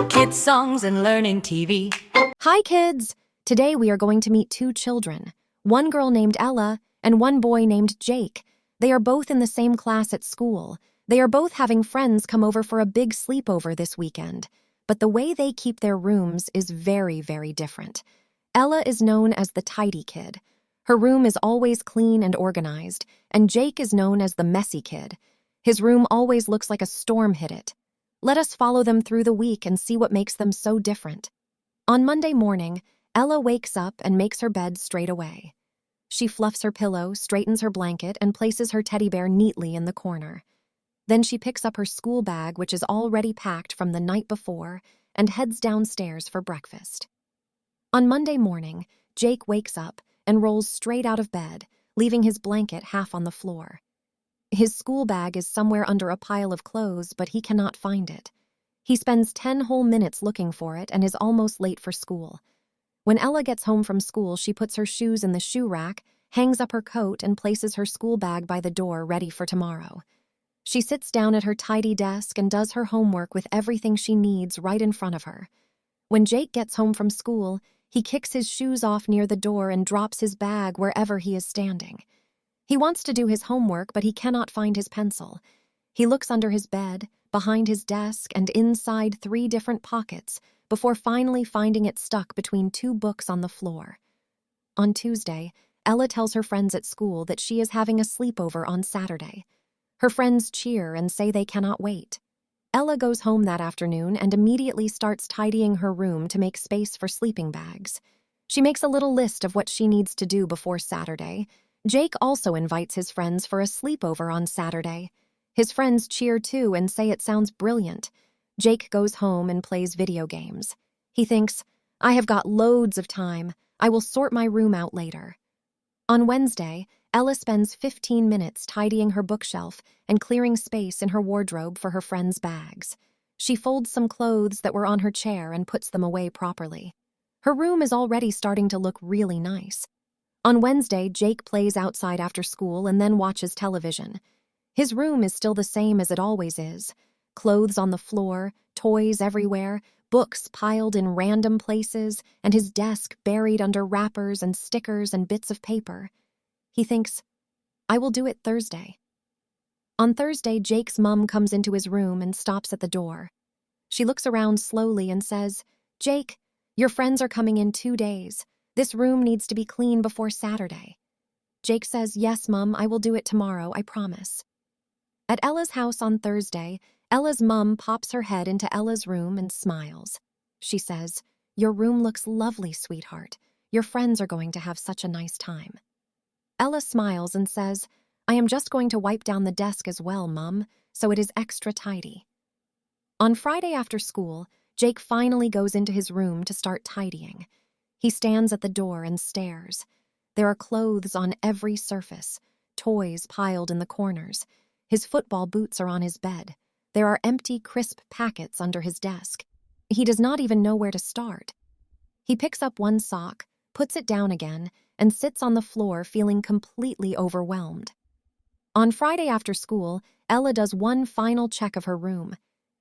Kids songs and learning TV. Hi, kids! Today we are going to meet two children, one girl named Ella and one boy named Jake. They are both in the same class at school. They are both having friends come over for a big sleepover this weekend. But the way they keep their rooms is very, very different. Ella is known as the tidy kid. Her room is always clean and organized, and Jake is known as the messy kid. His room always looks like a storm hit it. Let us follow them through the week and see what makes them so different. On Monday morning, Ella wakes up and makes her bed straight away. She fluffs her pillow, straightens her blanket, and places her teddy bear neatly in the corner. Then she picks up her school bag, which is already packed from the night before, and heads downstairs for breakfast. On Monday morning, Jake wakes up and rolls straight out of bed, leaving his blanket half on the floor. His school bag is somewhere under a pile of clothes, but he cannot find it. He spends 10 whole minutes looking for it and is almost late for school. When Ella gets home from school, she puts her shoes in the shoe rack, hangs up her coat, and places her school bag by the door ready for tomorrow. She sits down at her tidy desk and does her homework with everything she needs right in front of her. When Jake gets home from school, he kicks his shoes off near the door and drops his bag wherever he is standing. He wants to do his homework, but he cannot find his pencil. He looks under his bed, behind his desk, and inside 3 different pockets before finally finding it stuck between 2 books on the floor. On Tuesday, Ella tells her friends at school that she is having a sleepover on Saturday. Her friends cheer and say they cannot wait. Ella goes home that afternoon and immediately starts tidying her room to make space for sleeping bags. She makes a little list of what she needs to do before Saturday. Jake also invites his friends for a sleepover on Saturday. His friends cheer too and say it sounds brilliant. Jake goes home and plays video games. He thinks, I have got loads of time. I will sort my room out later. On Wednesday, Ella spends 15 minutes tidying her bookshelf and clearing space in her wardrobe for her friends' bags. She folds some clothes that were on her chair and puts them away properly. Her room is already starting to look really nice. On Wednesday, Jake plays outside after school and then watches television. His room is still the same as it always is. Clothes on the floor, toys everywhere, books piled in random places, and his desk buried under wrappers and stickers and bits of paper. He thinks, I will do it Thursday. On Thursday, Jake's mom comes into his room and stops at the door. She looks around slowly and says, Jake, your friends are coming in 2 days. This room needs to be clean before Saturday. Jake says, yes, Mom, I will do it tomorrow, I promise. At Ella's house on Thursday, Ella's mom pops her head into Ella's room and smiles. She says, your room looks lovely, sweetheart. Your friends are going to have such a nice time. Ella smiles and says, I am just going to wipe down the desk as well, Mom, so it is extra tidy. On Friday after school, Jake finally goes into his room to start tidying. He stands at the door and stares. There are clothes on every surface, toys piled in the corners. His football boots are on his bed. There are empty, crisp packets under his desk. He does not even know where to start. He picks up one sock, puts it down again, and sits on the floor feeling completely overwhelmed. On Friday after school, Ella does one final check of her room.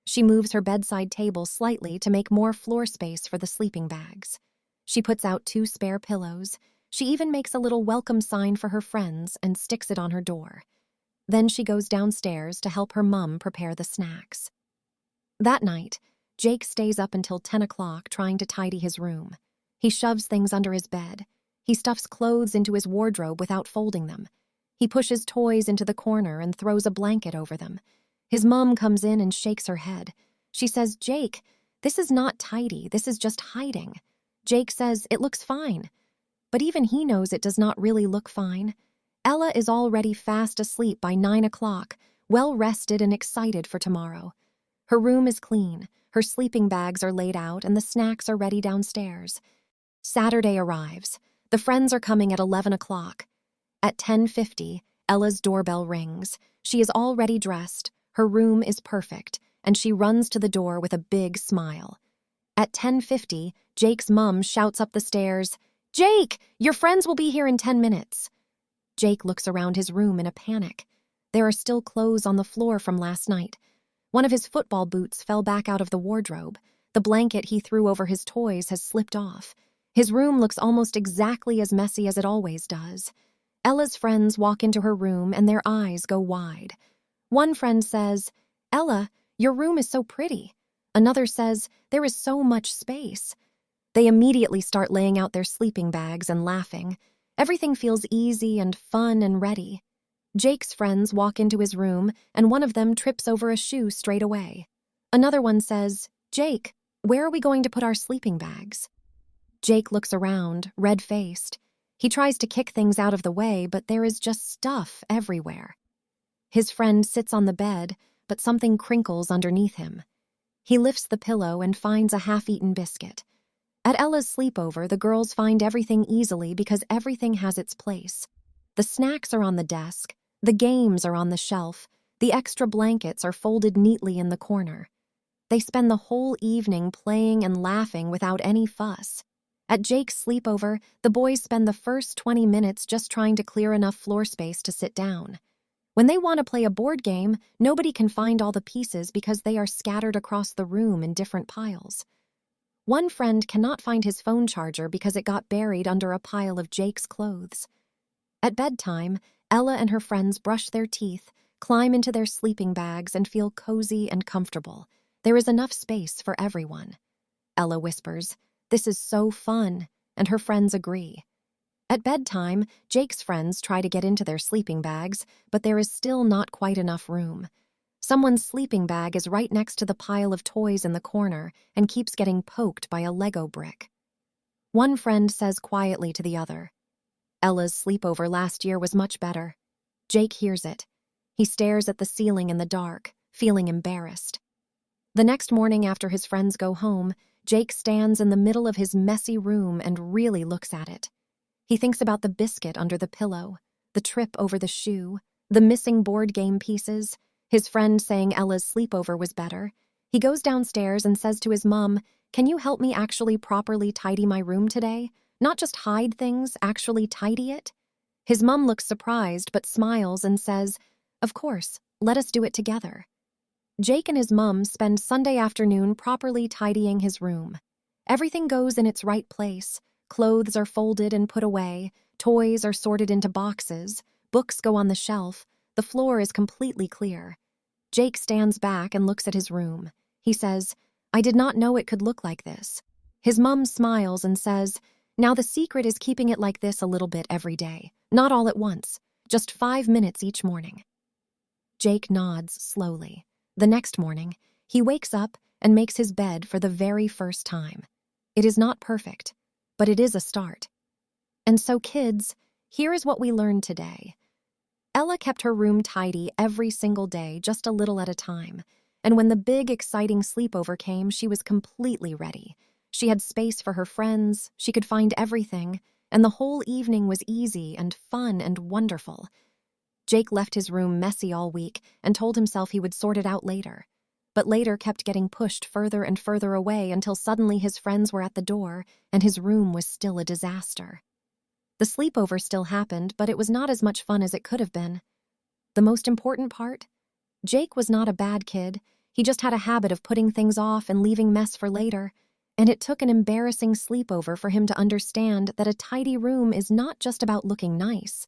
She moves her bedside table slightly to make more floor space for the sleeping bags. She puts out 2 spare pillows. She even makes a little welcome sign for her friends and sticks it on her door. Then she goes downstairs to help her mom prepare the snacks. That night, Jake stays up until 10 o'clock trying to tidy his room. He shoves things under his bed. He stuffs clothes into his wardrobe without folding them. He pushes toys into the corner and throws a blanket over them. His mom comes in and shakes her head. She says, Jake, this is not tidy, this is just hiding. Jake says, it looks fine. But even he knows it does not really look fine. Ella is already fast asleep by 9 o'clock, well rested and excited for tomorrow. Her room is clean, her sleeping bags are laid out, and the snacks are ready downstairs. Saturday arrives. The friends are coming at 11 o'clock. At 10:50, Ella's doorbell rings. She is already dressed, her room is perfect, and she runs to the door with a big smile. At 10:50, Jake's mom shouts up the stairs, Jake, your friends will be here in 10 minutes. Jake looks around his room in a panic. There are still clothes on the floor from last night. One of his football boots fell back out of the wardrobe. The blanket he threw over his toys has slipped off. His room looks almost exactly as messy as it always does. Ella's friends walk into her room and their eyes go wide. One friend says, "Ella, your room is so pretty." Another says, "There is so much space." They immediately start laying out their sleeping bags and laughing. Everything feels easy and fun and ready. Jake's friends walk into his room and one of them trips over a shoe straight away. Another one says, "Jake, where are we going to put our sleeping bags?" Jake looks around, red-faced. He tries to kick things out of the way, but there is just stuff everywhere. His friend sits on the bed, but something crinkles underneath him. He lifts the pillow and finds a half-eaten biscuit. At Ella's sleepover, the girls find everything easily because everything has its place. The snacks are on the desk, the games are on the shelf, the extra blankets are folded neatly in the corner. They spend the whole evening playing and laughing without any fuss. At Jake's sleepover, the boys spend the first 20 minutes just trying to clear enough floor space to sit down. When they want to play a board game, nobody can find all the pieces because they are scattered across the room in different piles. One friend cannot find his phone charger because it got buried under a pile of Jake's clothes. At bedtime, Ella and her friends brush their teeth, climb into their sleeping bags, and feel cozy and comfortable. There is enough space for everyone. Ella whispers, "This is so fun," and her friends agree. At bedtime, Jake's friends try to get into their sleeping bags, but there is still not quite enough room. Someone's sleeping bag is right next to the pile of toys in the corner and keeps getting poked by a Lego brick. One friend says quietly to the other, "Ella's sleepover last year was much better." Jake hears it. He stares at the ceiling in the dark, feeling embarrassed. The next morning after his friends go home, Jake stands in the middle of his messy room and really looks at it. He thinks about the biscuit under the pillow, the trip over the shoe, the missing board game pieces, his friend saying Ella's sleepover was better. He goes downstairs and says to his mom, "Can you help me actually properly tidy my room today? Not just hide things, actually tidy it?" His mom looks surprised but smiles and says, "Of course, let us do it together." Jake and his mom spend Sunday afternoon properly tidying his room. Everything goes in its right place. Clothes are folded and put away, toys are sorted into boxes, books go on the shelf, the floor is completely clear. Jake stands back and looks at his room. He says, "I did not know it could look like this." His mom smiles and says, "Now the secret is keeping it like this a little bit every day, not all at once, just 5 minutes each morning." Jake nods slowly. The next morning, he wakes up and makes his bed for the very first time. It is not perfect, but it is a start. And so, kids, here is what we learned today. Ella kept her room tidy every single day, just a little at a time. And when the big, exciting sleepover came, she was completely ready. She had space for her friends, she could find everything, and the whole evening was easy and fun and wonderful. Jake left his room messy all week and told himself he would sort it out later. But later kept getting pushed further and further away until suddenly his friends were at the door and his room was still a disaster. The sleepover still happened, but it was not as much fun as it could have been. The most important part? Jake was not a bad kid. He just had a habit of putting things off and leaving mess for later. And it took an embarrassing sleepover for him to understand that a tidy room is not just about looking nice.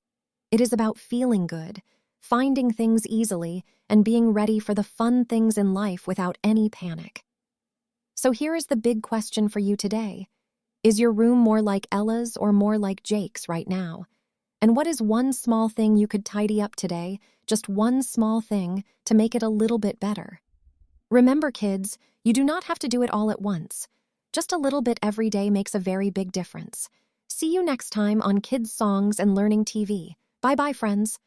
It is about feeling good, finding things easily, and being ready for the fun things in life without any panic. So here is the big question for you today. Is your room more like Ella's or more like Jake's right now? And what is one small thing you could tidy up today, just one small thing, to make it a little bit better? Remember, kids, you do not have to do it all at once. Just a little bit every day makes a very big difference. See you next time on Kids Songs and Learning TV. Bye-bye, friends.